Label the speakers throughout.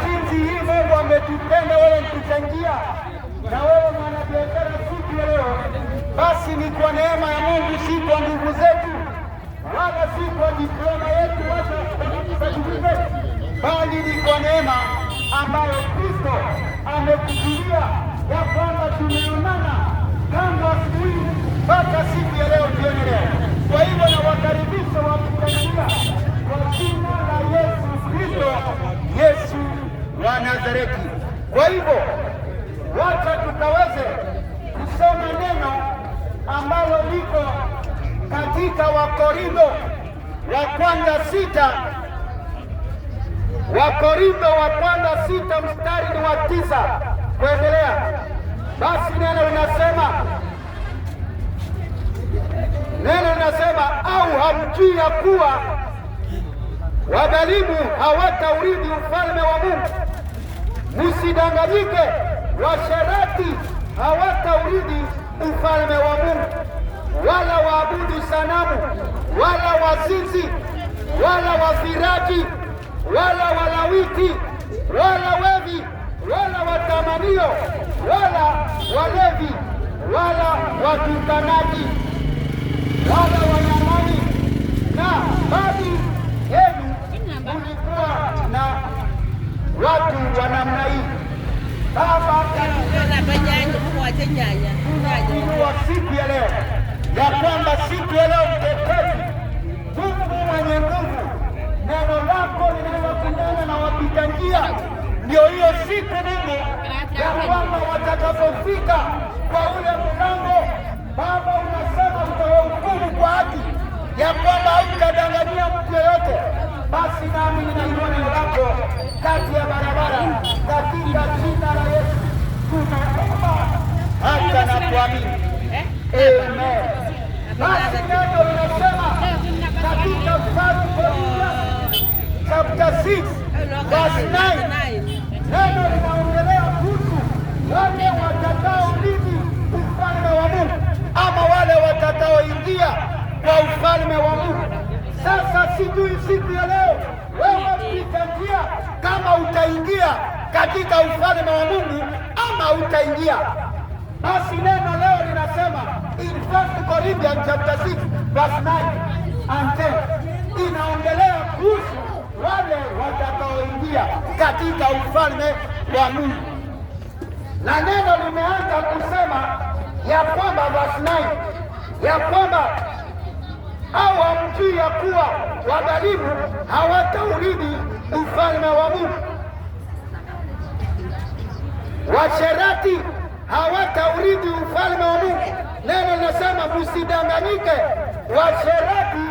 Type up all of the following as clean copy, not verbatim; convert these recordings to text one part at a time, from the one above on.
Speaker 1: jinsi hii Mungu ametupenda wewe mtuchangia, na wewe mwanabiashara siku ya leo, basi ni kwa neema ya Mungu, si kwa nguvu zetu wala si kwa diploma yetu wala certificate, bali ni kwa neema ambayo Kristo amekujalia, ya kwamba tumeonana tangu asubuhi mpaka siku ya leo jioni leo. Kwa hivyo nawakaribisha wakuchangia kwa jina la Yesu Kristo, Yesu wa Nazareti. Kwa hivyo wacha tukaweze kusoma neno ambalo liko katika Wakorintho wa kwanza 6, Wakorintho wa kwanza 6 mstari ni wa 9 kuendelea. Basi neno linasema au hamjui ya kuwa wadhalimu hawataurithi ufalme wa Mungu? Msidanganyike, washerati hawataurithi ufalme wa Mungu, wala waabudu sanamu, wala wazinzi, wala wafiraji, wala walawiti, wala wevi, wala watamanio, wala walevi, wala watukanaji, wala wanyang'anyi. Na baadhi yenu mlikuwa na watu wa namna hii. Baba, tunajua siku ya leo ya kwamba siku ya leo mtetezi, Mungu mwenye nguvu, neno lako linalokinana na wapita njia, ndio hiyo siku Mungu ya kwamba watakapofika kwa ule mlango, Baba unasema utawahukumu kwa haki, ya kwamba hautadanganyia mtu yoyote. Basi nami ninainua neno lako kati ya barabara, katika jina la Yesu tunaomba hata na kuamini, amen. Basi neno linasema katika 1 Corinthians chapter 6 verse 9, neno linaongelea kuhusu wale watakaorithi ufalme wa Mungu, ama wale watakaoingia kwa ufalme wa Mungu. Sasa sijui siku ya leo wewe mpita njia kama utaingia katika ufalme wa Mungu ama utaingia. Basi neno leo linasema in 1 Corinthians chapter 6 verse 9 and 10, inaongelea kuhusu wale watakaoingia katika ufalme wa Mungu, na neno limeanza kusema ya kwamba verse 9 ya kwamba au hamjui ya kuwa wadhalimu hawataurithi ufalme wa Mungu, washerati hawataurithi ufalme wa Mungu. Neno linasema msidanganyike, washerati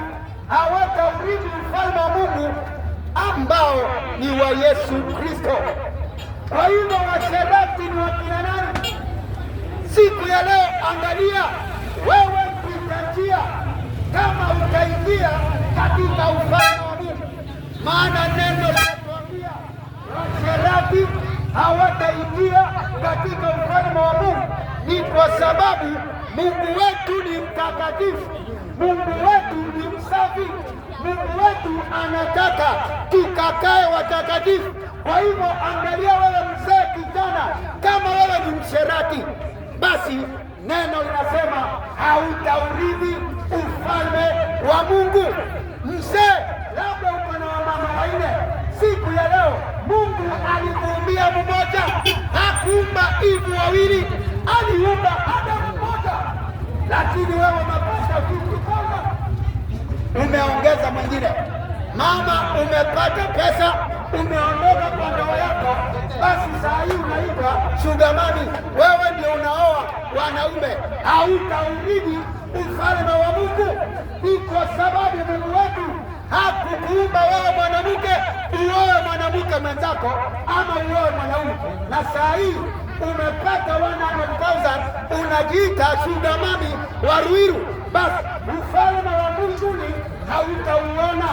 Speaker 1: hawataurithi ufalme wa Mungu ambao ni wa Yesu Kristo. Kwa hivyo washerati ni wakina nani? Siku ya leo angalia wewe mpita njia kama utaingia katika ufalme wa Mungu, maana neno linatuambia washerati hawataingia katika ufalme wa Mungu. Ni kwa sababu Mungu wetu ni mtakatifu, Mungu wetu ni msafi, Mungu wetu anataka tukakae watakatifu. Kwa hivyo angalia wewe mzee, kijana, kama wewe ni msherati, basi neno linasema hautaurithi ufalme wa Mungu. Mzee, labda uko na wamama wanne, siku ya leo Mungu alikuumbia mmoja, hakuumba Eve wawili, aliumba Adamu mmoja, lakini wewe umepata kitu kimoja, umeongeza mwingine. Mama, umepata pesa, umeondoka kwa ndoa yako, basi saa hii unaitwa sugar mami, wewe ndio unaoa wanaume. Hautaurithi ufalme wa Mungu. Ni kwa sababu Mungu wetu hakukuumba wewe mwanamke uoe mwanamke mwenzako ama uoe mwanaume, na saa hii umepata 100,000 unajiita sugar mami wa Ruiru, basi ufalme wa Mungu hautauona.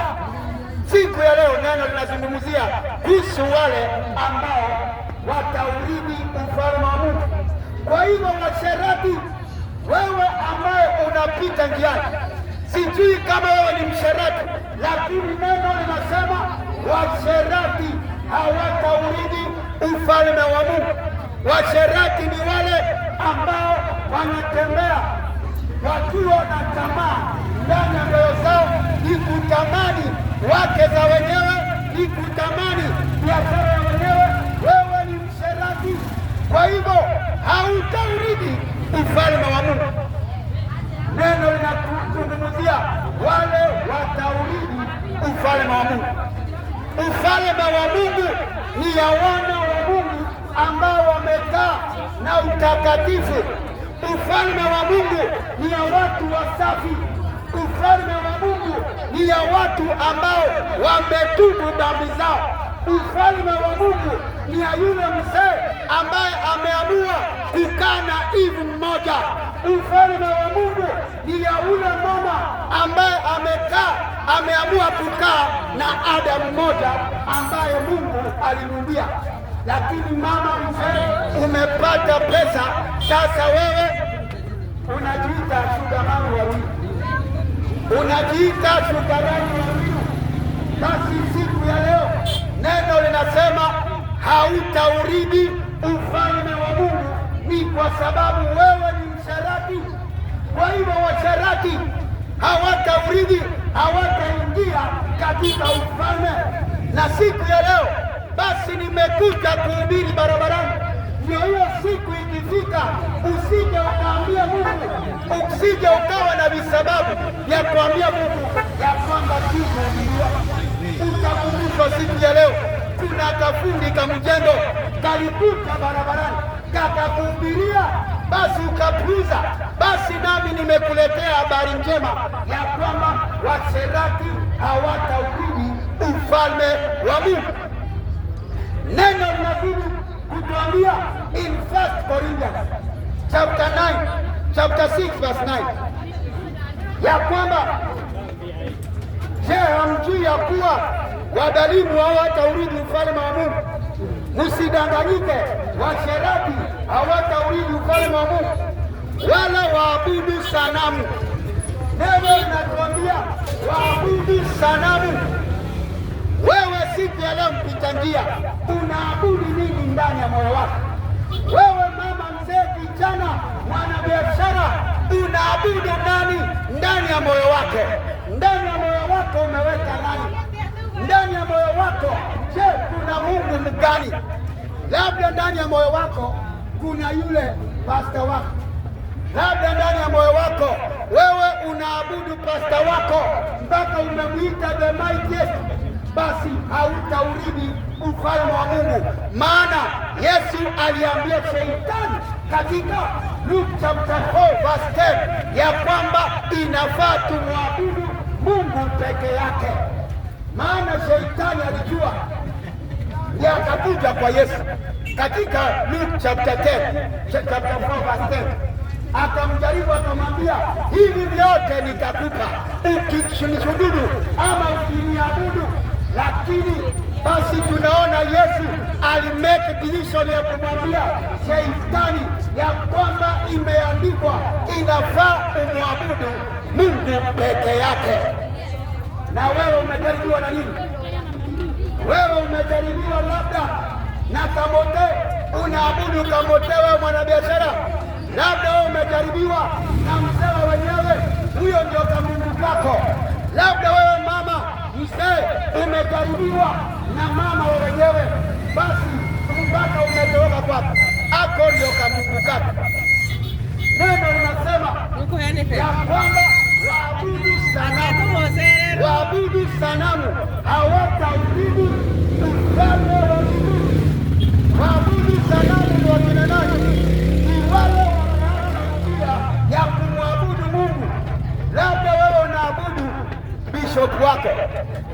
Speaker 1: Siku ya leo neno linazungumzia kuhusu wale ambao wataurithi ufalme wa Mungu. Kwa hivyo washerati, wewe ambaye unapita njiani, sijui kama wewe ni msherati, lakini neno linasema washerati hawataurithi ufalme wa Mungu. Washerati ni wale ambao wanatembea wakiwa na tamaa ndani ya nyoyo zao, ni kutamani wake za wenyewe, ni kutamani biashara ya wenyewe. Wewe ni msherati, kwa hivyo hautaurithi ufalme wa Mungu. Neno linazungumzia wale wataurithi ufalme wa Mungu. Ufalme wa Mungu ni ya wana wa Mungu ambao wamekaa na utakatifu. Ufalme wa Mungu ni ya watu wasafi. Ufalme wa Mungu ni ya watu ambao wametubu dhambi zao. Ufalme wa Mungu ni ya yule mzee ambaye ameamua kukaa na Eve mmoja. Ufalme wa Mungu ni ya yule mama ambaye ameamua kukaa na Adamu mmoja ambaye Mungu alimuumbia. Lakini mama mzee, umepata pesa, sasa wewe unajiita shugamani wawili, unajiita shugamani wawili. Basi siku ya leo neno linasema hautaurithi ufalme wa Mungu, ni kwa sababu wewe ni msherati. Kwa hivyo washerati hawataurithi, hawataingia katika ufalme. Na siku ya leo basi nimekuja kuhubiri barabarani. Ndio hiyo siku ikifika, usije ukaambia Mungu, usije ukawa na visababu ya kuambia Mungu ya kwamba sikuhubiriwa. Utakumbushwa siku ya leo, kuna kafundi kamjendo kalikuja barabarani kakakuhubiria, basi ukapuuza. Basi nami nimekuletea habari njema ya kwamba washerati hawataurithi ufalme wa Mungu. Neno linazidi kutuambia in 1 Corinthians chapter 6 verse 9 ya kwamba, je, hamjui ya kuwa wadhalimu hawataurithi ufalme wa Mungu? Msidanganyike, washerati hawataurithi ufalme wa Mungu, wala waabudu sanamu. Neno linatuambia waabudu sanamu. Wewe siku ya leo mpita njia, unaabudu nini ndani ya moyo wako? Wewe mama, mzee, kijana, mwanabiashara, unaabudu nani ndani ya moyo wake? Ndani ya moyo wako umeweka nani? Ndani ya moyo wako, je, kuna Mungu mgani? Labda ndani ya moyo wako kuna yule pasta wako, labda ndani ya moyo wako wewe unaabudu pasta wako mpaka umemwita the mightiest. Basi hautaurithi ufalme wa Mungu, maana Yesu aliambia Sheitani katika Luke chapter 4 verse 10 ya kwamba inafaa tumwabudu Mungu peke yake. Maana Sheitani alijua, ndiye akakuja kwa Yesu katika Luke chapter 4 verse 10, akamjaribu akamwambia, hivi vyote nitakupa ukisujudu ama ukiniabudu. Lakini basi tunaona Yesu alimake decision ya kumwambia Sheitani ya kwamba imeandikwa inafaa umwabudu Mungu peke yake. Na wewe umejaribiwa na nini? Wewe umejaribiwa labda na kamote, unaabudu kamote wewe mwanabiashara. Labda wewe umejaribiwa na mzee wenyewe, huyo ndio kamungu kako. Labda wewe mama mzee umejaribiwa na mama wenyewe, basi mpaka umetoroka kwako, ako ndio kamungu kako. Neno linasema ya kwamba waabudu sanamu hawataurithi ufalme wa Mungu. Waabudu sanamu ni wakina nani? Ni wale wanaanza njia ya kumwabudu Mungu. Labda wewe unaabudu bishop wako,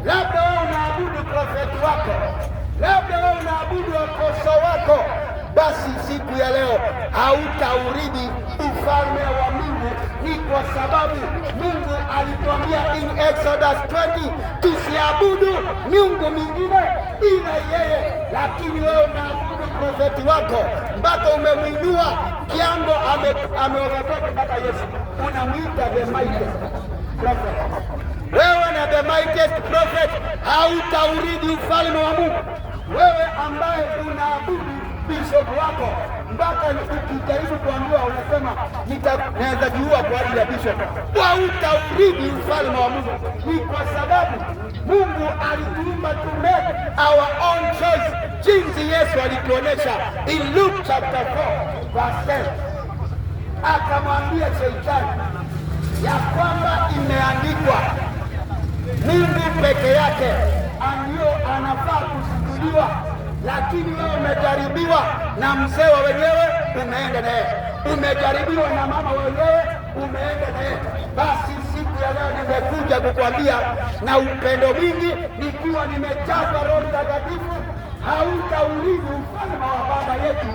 Speaker 1: labda wewe unaabudu profeti wako, labda wewe unaabudu apostle wako. Basi siku ya leo hautaurithi ufalme wa Mungu, ni kwa sababu Mungu alituambia in Exodus 20 tusiabudu miungu mingine ila yeye. Lakini wewe unaabudu profeti wako mpaka umemwinua kiango, ameogopa mpaka Yesu, unamwita the mightiest prophet. Wewe na the mightiest prophet hautaurithi ufalme wa Mungu. wewe ambaye unaabudu bishop wako, mpaka ukijaribu kuambiwa unasema naweza jiua kwa ajili ya bishop, hautaurithi ufalme wa Mungu. Ni kwa sababu Mungu alituumba to make our own choice, jinsi Yesu alituonesha in Luke chapter 4 verse 10. Akamwambia Shetani ya kwamba imeandikwa, Mungu peke yake ndio anafaa kusujudiwa, lakini wewe umejaribiwa na mzee wa wenyewe, umeenda naye, umejaribiwa na mama wenyewe, umeenda naye. Basi siku ya leo nimekuja kukwambia na upendo mwingi, nikiwa nimejazwa Roho Mtakatifu, hautaurithi ufalme wa Baba yetu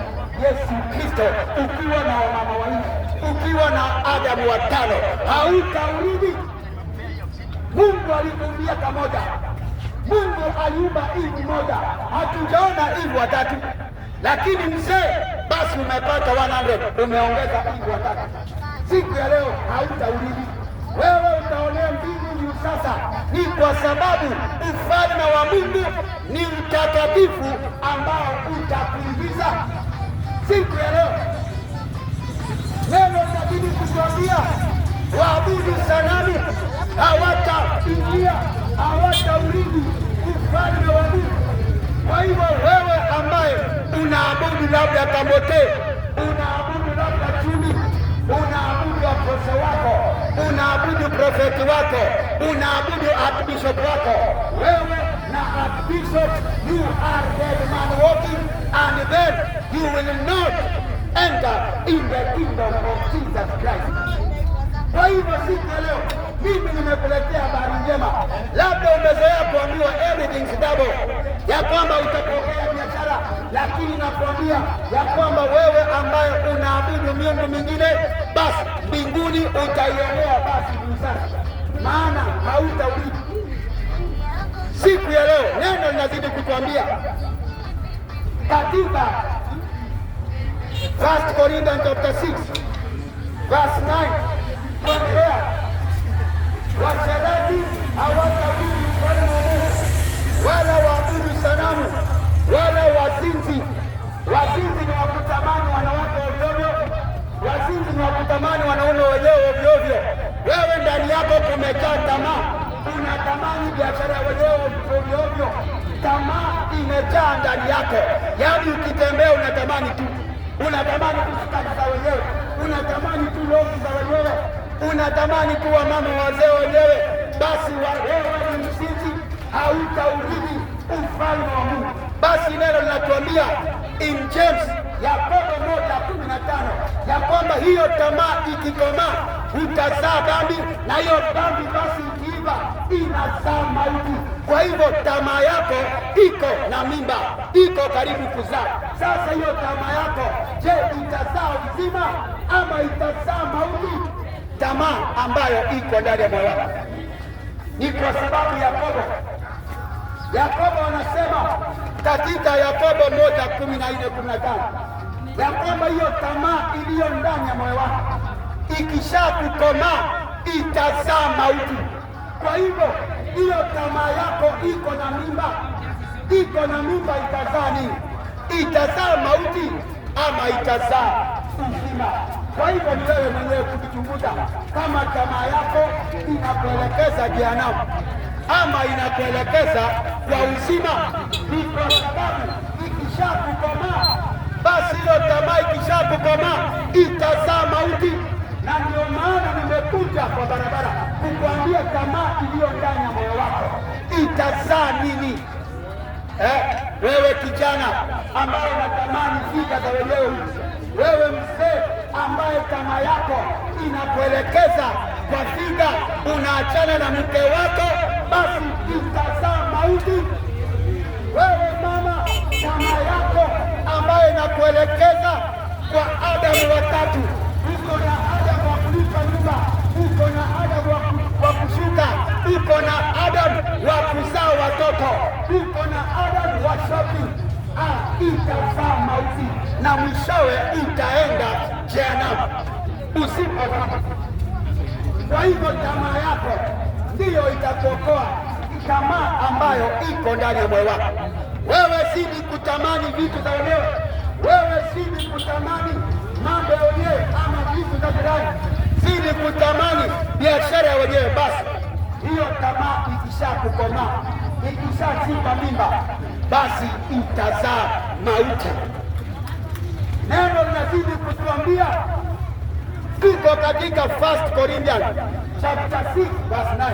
Speaker 1: Yesu Kristo. Ukiwa na wamama wanne, ukiwa na Adamu watano, hautaurithi. Mungu alikumbia kamoja. Mungu aliumba Eve moja, hatujaona Eve watatu. Lakini mzee, basi umepata 100, umeongeza Eve watatu. Siku ya leo hautaurithi. Wewe utaonea mbingu juu sasa. Ni kwa sababu ufalme wa Mungu ni mtakatifu ambao utakuingiza. Siku ya leo neno linazidi kutuambia waabudu sanamu hawataingia, hawataurithi ufalme wa Mungu. Kwa hivyo wewe ambaye unaabudu labda Kamote, unaabudu labda Chumi, unaabudu apostle wako, unaabudu profeti wako, unaabudu archbishop wako, wewe na archbishop, you are dead man walking, and then you will not enter in the kingdom of Jesus Christ. Kwa hivyo siku ya leo mimi nimekuletea habari njema. Labda umezoea kuambiwa everything's double, ya kwamba utapokea biashara, lakini nakwambia ya kwamba wewe ambaye unaabudu miungu mingine, basi mbinguni utaionea basi busara, maana hautaurithi. Siku ya leo neno linazidi kutuambia katika 1 Corinthians chapter 6 verse 9 kuendelea, washerati hawataurithi ufalme wa Mungu, wala waabudu sanamu, wala wazinzi. Wazinzi ni wakutamani wanawake ovyo, wazinzi ni wakutamani wanaume wenyewe ovyo. Wewe ndani yako kumejaa tamaa, unatamani biashara wenyewe ovyo. Tamaa imejaa ndani yako, yaani ukitembea unatamani tu, unatamani kusikati za wenyewe, unatamani tu logi za wenyewe, unatamani tu wamama wazee wenyewe. Basi wewe ni mzinzi, hautaurithi ufalme wa Mungu. Basi neno linatuambia in James Yakobo 1:15 ya kwamba hiyo tamaa ikikomaa utazaa dhambi, na hiyo dhambi basi ikiiva inazaa mauti. Kwa hivyo tamaa yako iko na mimba, iko karibu kuzaa. Sasa hiyo tamaa yako, je, itazaa uzima ama itazaa mauti? Tamaa ambayo iko ndani ya moyo wako. Ni kwa sababu Yakobo anasema katika Yakobo 1:14-15 ya kwamba hiyo tamaa iliyo ndani ya moyo wako ikisha kukomaa itazaa mauti. Kwa hivyo hiyo tamaa yako iko na mimba, itazaa nini? Itazaa mauti ama itazaa uzima? Kwa hivyo ni wewe mwenyewe kujichunguza kama tamaa yako inakuelekeza jehanamu ama inakuelekeza kwa uzima. Ni kwa sababu ikisha kukomaa, basi hiyo tamaa ikisha kukomaa itazaa mauti. Na ndio maana nimekuja kwa barabara kukuambia tamaa iliyo ndani ya moyo wako itazaa nini. Wewe kijana ambaye unatamani fika za wenyewe, wewe mzee ambaye tamaa yako inakuelekeza kwa figa, unaachana na mke wako, basi itazaa mauti. Wewe mama, tamaa yako ambaye inakuelekeza kwa Adamu watatu, uko na Adamu wa kulipa nyumba, uko na Adamu wa kushuka, uko na Adamu wa kuzaa watoto, uko na Adamu wa shopping, itazaa mauti na mwishowe utaenda jehanamu usipotoka. Kwa hivyo tamaa yako ndiyo itakuokoa, tamaa ambayo iko ndani ya moyo wako. Wewe zidi kutamani vitu za wenyewe, wewe zidi kutamani mambo ya wenyewe ama vitu za jirani, zidi kutamani biashara ya wenyewe. Basi hiyo tamaa ikishakukomaa, ikishashika mimba, basi itazaa mauti. Neno linazidi kutuambia, tuko katika 1 Corinthians chapter 6 verse 9.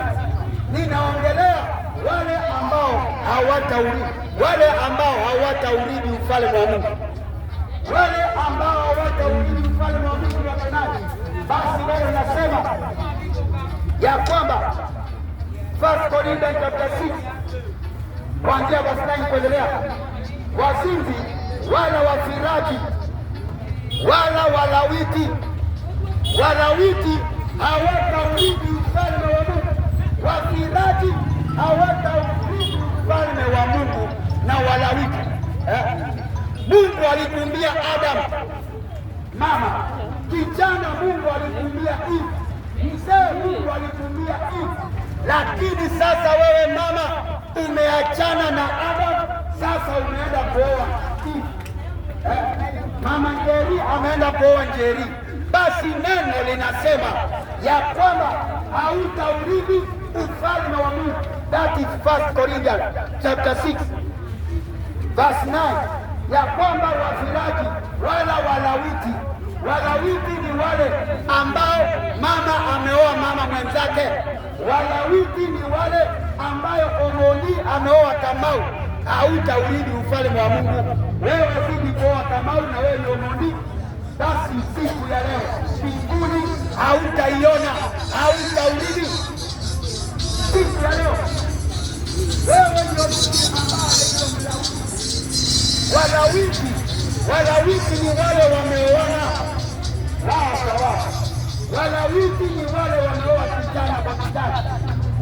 Speaker 1: Ninaongelea wale ambao hawataurithi ufalme wa Mungu, wale ambao hawataurithi ufalme wa Mungu wa Kanaani. Basi neno linasema ya kwamba 1 Corinthians chapter 6 kuanzia verse 9 kuendelea, wazinzi wala wafiraji wala walawiti hawataurithi ufalme wa Mungu. Wafiraji hawataurithi ufalme wa Mungu na walawiti. Mungu alikumbia Adamu, mama, kijana Mungu alikumbia Eve, mzee Mungu alikumbia Eve. Lakini sasa wewe mama umeachana na Adamu, sasa umeenda kuoa Eve. Mama Njeri ameenda kuoa Njeri. Basi neno linasema ya kwamba hautaurithi ufalme wa Mungu. That is 1 Corinthians chapter 6 verse 9, ya kwamba wafiraji wala walawiti ni wale ambao mama ameoa mama mwenzake. Walawiti ni wale ambayo Omoni ameoa Kamau. Hautaurithi ufalme wa Mungu. Wewe zidi kuoa Kamau na wewe ni Omoni, basi siku ya leo mbinguni hautaiona, hautaurithi siku ya leo. Wewe ndio walawiti ni wale wameoana sawa. Walawiti ni wale wameoa kijana kwa kijana.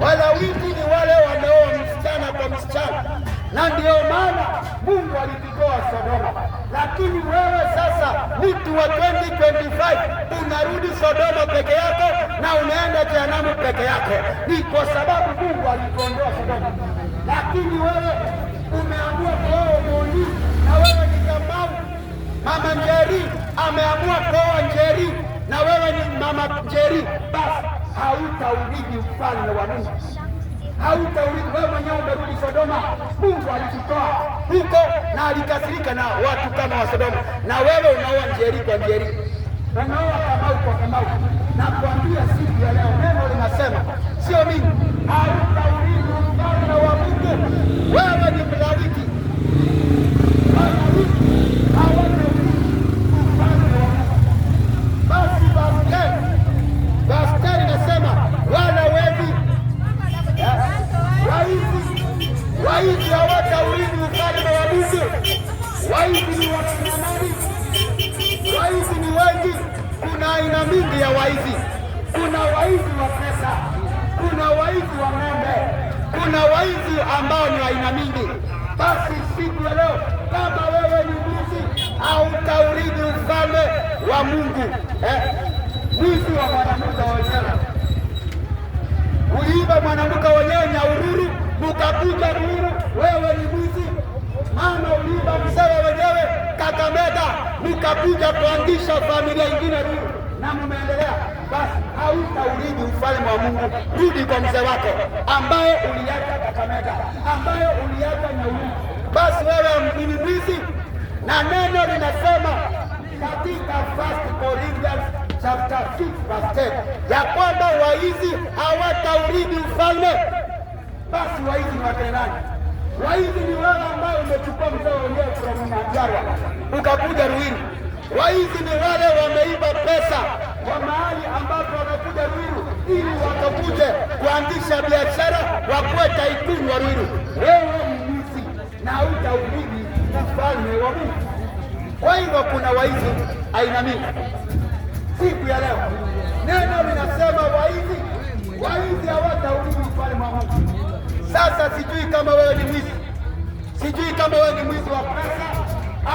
Speaker 1: Walawiti ni wale wameoa msichana kwa msichana. Na ndio maana Mungu alitutoa Sodoma. Lakini wewe sasa mtu wa 2025 unarudi Sodoma peke yako na unaenda jehanamu peke yako. Ni kwa sababu Mungu alituondoa Sodoma. Lakini wewe umeamua kuoa Omoni na wewe ni Kamau. Mama Njeri ameamua kuoa Njeri na wewe ni mama Njeri. Basi hautaurithi ufalme wa Mungu. Hautaurithi. Wewe mwenyewe umerudi Sodoma. Mungu alikutoa huko na alikasirika na watu kama wa Sodoma, na wewe unaoa Njeri kwa Njeri, unaoa Kamau kwa Kamau. Na kuambia siku ya leo neno linasema, sio mimi, hautaurithi ufalme wa Mungu. Wewe ni mlawiti. Basi verse 10 inasema wala waizi hawataurithi ufalme wa Mungu. Waizi ni wakina nani? Waizi ni wengi. Kuna aina mingi ya waizi. Kuna waizi wa pesa, kuna waizi wa ng'ombe, kuna waizi ambao ni aina mingi. Basi siku ya leo kama wewe ni mwizi, hautaurithi ufalme wa Mungu. Mwizi wa mwanamke wenyewe, uliiba mwanamke wenyewe Nyahururu, ukakuja Ruiru, wewe ni mwizi. Mama uliiba mzee wenyewe Kakamega, ukakuja kuanzisha familia ingine Ruiru na mmeendelea. Basi hautaurithi ufalme wa Mungu. Rudi kwa mzee wako ambaye uliacha Kakamega, ambaye uliacha Nyahururu. Basi wewe ni mwizi, na neno linasema katika 1 Corinthians chapter 6 verse 10 ya kwamba waizi hawataurithi ufalme. Basi waizi ni wakina nani? Waizi ni wale ambao umechukua mzee wenyewe kutoka Nyandarua ukakuja Ruiru. Waizi ni wale wameiba pesa kwa mahali ambapo wamekuja Ruiru ili wakakuje kuanzisha biashara wakuwe taikuni wa Ruiru. Wewe ni mwizi na hautaurithi ufalme wa Mungu. Kwa hivyo kuna waizi aina mingi. Siku ya leo neno linasema waizi hawataurithi ufalme wa Mungu. Sasa sijui kama wewe ni mwizi, sijui kama wewe ni mwizi wa pesa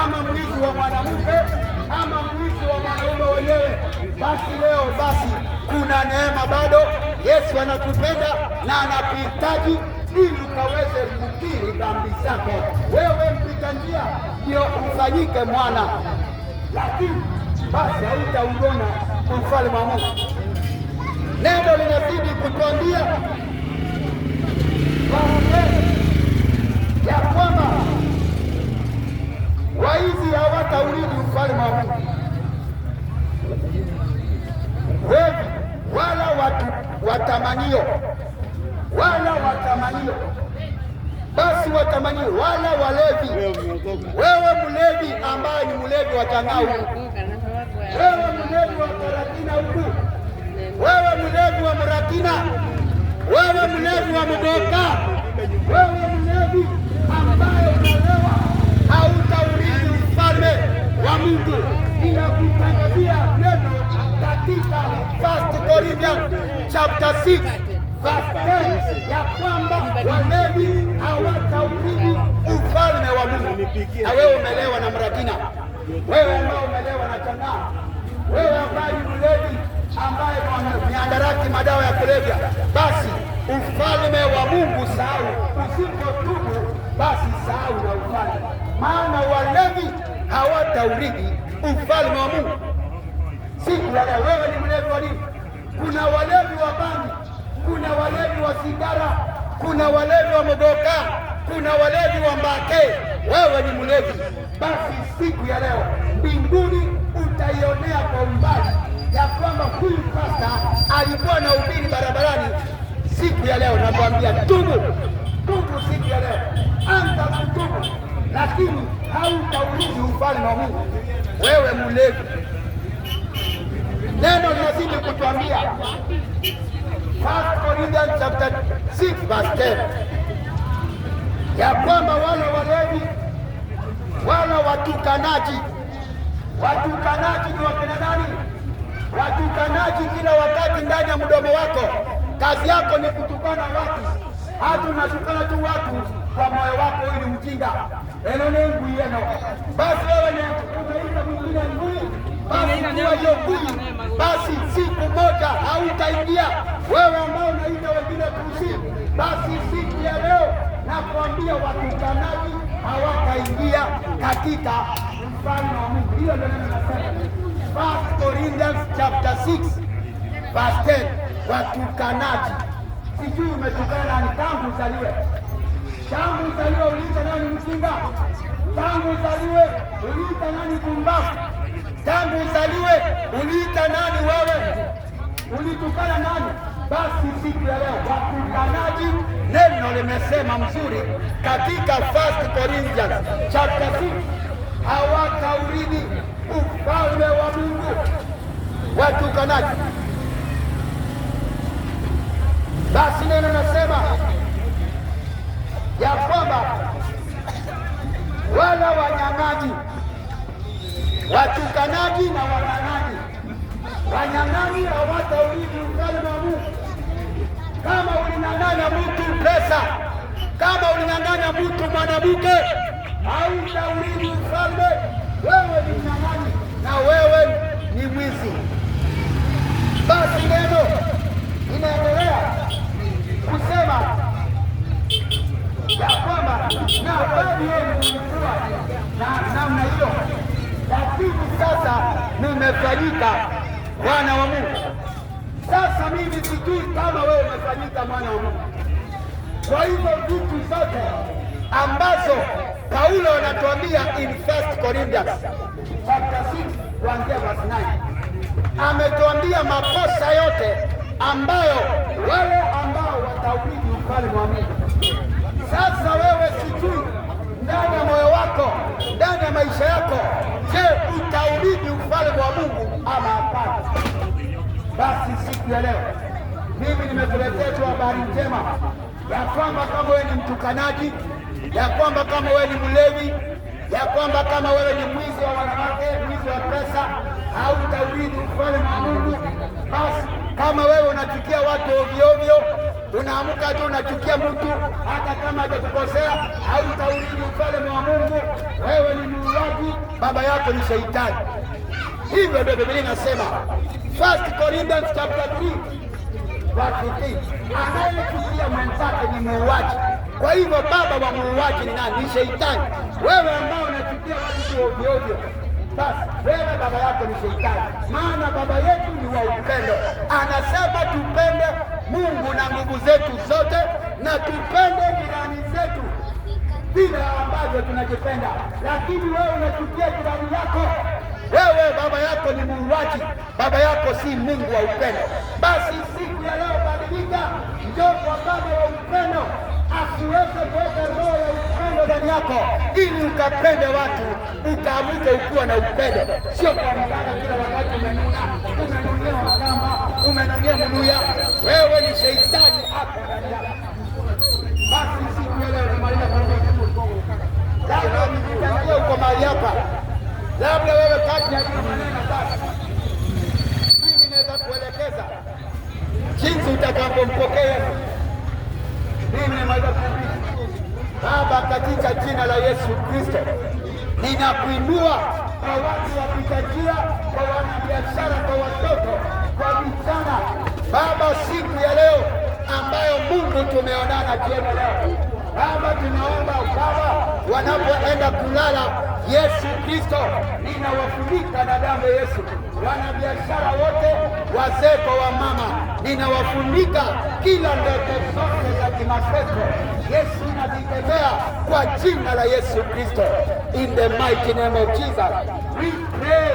Speaker 1: ama mwizi wa mwanamke ama mwizi wa mwanaume wenyewe. Basi leo kuna neema bado. Yesu anakupenda na anakuhitaji ili ukaweze kukiri dhambi zako. Wewe mpita njia ndio ufanyike mwana, lakini basi hautauona ufalme wa Mungu. Neno linazidi kutuambia ya kwamba waizi hawataurithi ufalme wa Mungu, wevi wala watamanio, basi watamanio wala walevi. Wewe mlevi ambaye ni mlevi wa changau, wewe mlevi wa karatina huku, wewe mlevi wa muratina, wewe mlevi wa mdoka, wewe mlevi ambaye unalewa, hautaurithi ufalme wa Mungu. Ninakutangazia neno katika 1 Corinthians chapter 6 verse 10 ya kwamba walevi hawataurithi ufalme wa Mungu. Na wewe umelewa na muratina, wewe ambao umelewa na changaa, wewe ambaye ni mlevi ambaye miandarati, madawa ya kulevya, basi ufalme wa Mungu sahau. Usipotubu basi sahau na ufalme, maana walevi hawataurithi ufalme wa Mungu. Siku ya leo wewe ni mlevi wa nini? Kuna walevi wa bangi, kuna walevi wa sigara, kuna walevi wa modoka, kuna walevi wa mbake. Wewe ni mlevi, basi siku ya leo mbinguni utaionea kwa umbali ya kwamba huyu pasta alikuwa na ubiri barabarani. Siku ya leo nakwambia, tubu siku ya leo, anza kutubu, lakini hautaurithi ufalme wa Mungu. Wewe mlevi, neno linazidi kutuambia 1 Corinthians chapter 6 verse 10 ya kwamba wale walevi, wala watukanaji ni wakina nani? Watukanaji kila wakati ndani ya mdomo wako, kazi yako ni kutukana watu. Hata unatukana tu watu kwa moyo wako ili mjinga enonengu yeno, basi wewe ni unaita mwingine ngui, basi kuwa hiyo ngui, basi siku moja hautaingia. Wewe ambao unaita wengine kusi, basi siku ya leo nakwambia watukanaji hawataingia katika ufalme wa Mungu. Hiyo ndio neno nasema 1 Corinthians chapter 6 verse 10. Watukanaji, sijui umetukana nani tangu uzaliwe. Tangu uzaliwe uliita nani mjinga? Tangu uzaliwe uliita nani pumbavu? Tangu uzaliwe uliita nani wewe? Ulitukana nani? Basi siku ya leo watukanaji, neno limesema mzuri katika 1 Corinthians chapter 6, hawataurithi ufalme wa Mungu. Watukanaji, basi neno nasema ya kwamba wala wanyang'anyi, watukanaji na wanyang'anyi hawataurithi ufalme wa Mungu. Kama ulinyang'anya mtu pesa, kama ulinyang'anya mtu mwanamke, hautaurithi ufalme. Wewe ni mnyang'anyi na wewe ni mwizi. Basi neno inaendelea kusema ya kwamba na baadhi yenu mlikuwa na namna hiyo, lakini sasa nimefanyika mwana wa Mungu. Sasa mimi sijui kama wewe umefanyika mwana wa Mungu. Kwa hivyo vitu zote ambazo Paulo anatuambia in 1 Corinthians chapter 6 kuanzia verse 9, ametuambia makosa yote ambayo wale ambao wataurithi ufalme wa Mungu. Sasa wewe sijui ndani ya moyo wako, ndani ya maisha yako, je, utaurithi ufalme wa Mungu ama hapana? Basi siku ya leo mimi nimekuletea tu habari njema ya kwamba kama wewe ni mtukanaji, ya kwamba kama wewe ni mlevi, ya kwamba kama wewe ni mwizi wa wanawake, mwizi wa pesa, hautaurithi ufalme wa Mungu. Basi kama wewe unachukia watu ovyo ovyo, unaamka tu unachukia mtu hata kama hajakukosea, hautaurithi ufalme wa Mungu. Wewe ni muuaji, baba yako ni Shetani. Hivyo ndio Biblia inasema 1 Corinthians chapter 3 wachukie. Anayechukia mwenzake ni muuaji. Kwa hivyo baba wa muuaji ni nani? Ni Shetani. Wewe ambao unachukia watu ovyo ovyo, basi wewe baba yako ni Shetani, maana baba yetu ni wa upendo. Anasema tupende Mungu na nguvu zetu zote na tupende jirani zetu vile ambavyo tunajipenda. Lakini wewe unachukia jirani yako, wewe baba yako ni muuaji, baba yako si Mungu wa upendo. Basi siku ya leo badilika, njoo kwa baba wa upendo asiweze kuweka roho ya upendo ndani yako, ili ukapende watu, ukaamuke ukiwa na upendo, sio kuamkana kila wakati umenuna, umenunia Wakamba, umenunia Mluya. Wewe ni Shetani hapo ndani yako. Basi siku ya leo tumaliza labda nikitangia uko mahali hapa, labda wewe kati ya hiyo maneno basi mimi naweza kuelekeza jinsi utakapompokea. Mimi nimeweza kuhubiri. Baba, katika jina la Yesu Kristo, ninakuinua kwa watu wapita njia, kwa wanabiashara, kwa watoto, kwa vijana. Baba, siku ya leo ambayo Mungu tumeonana jioni leo, Baba, tunaomba Baba, wanapoenda kulala, Yesu Kristo, ninawafunika na damu ya Yesu. Wanabiashara wote, wazee kwa wamama, ninawafunika kila ndoto zote za kimapepo. Yesu, nazitetea kwa jina la Yesu Kristo. In the mighty name of Jesus we pray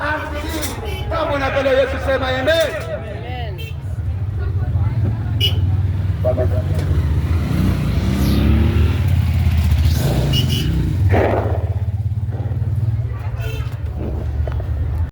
Speaker 1: and believe. Kama unapenda Yesu sema amen.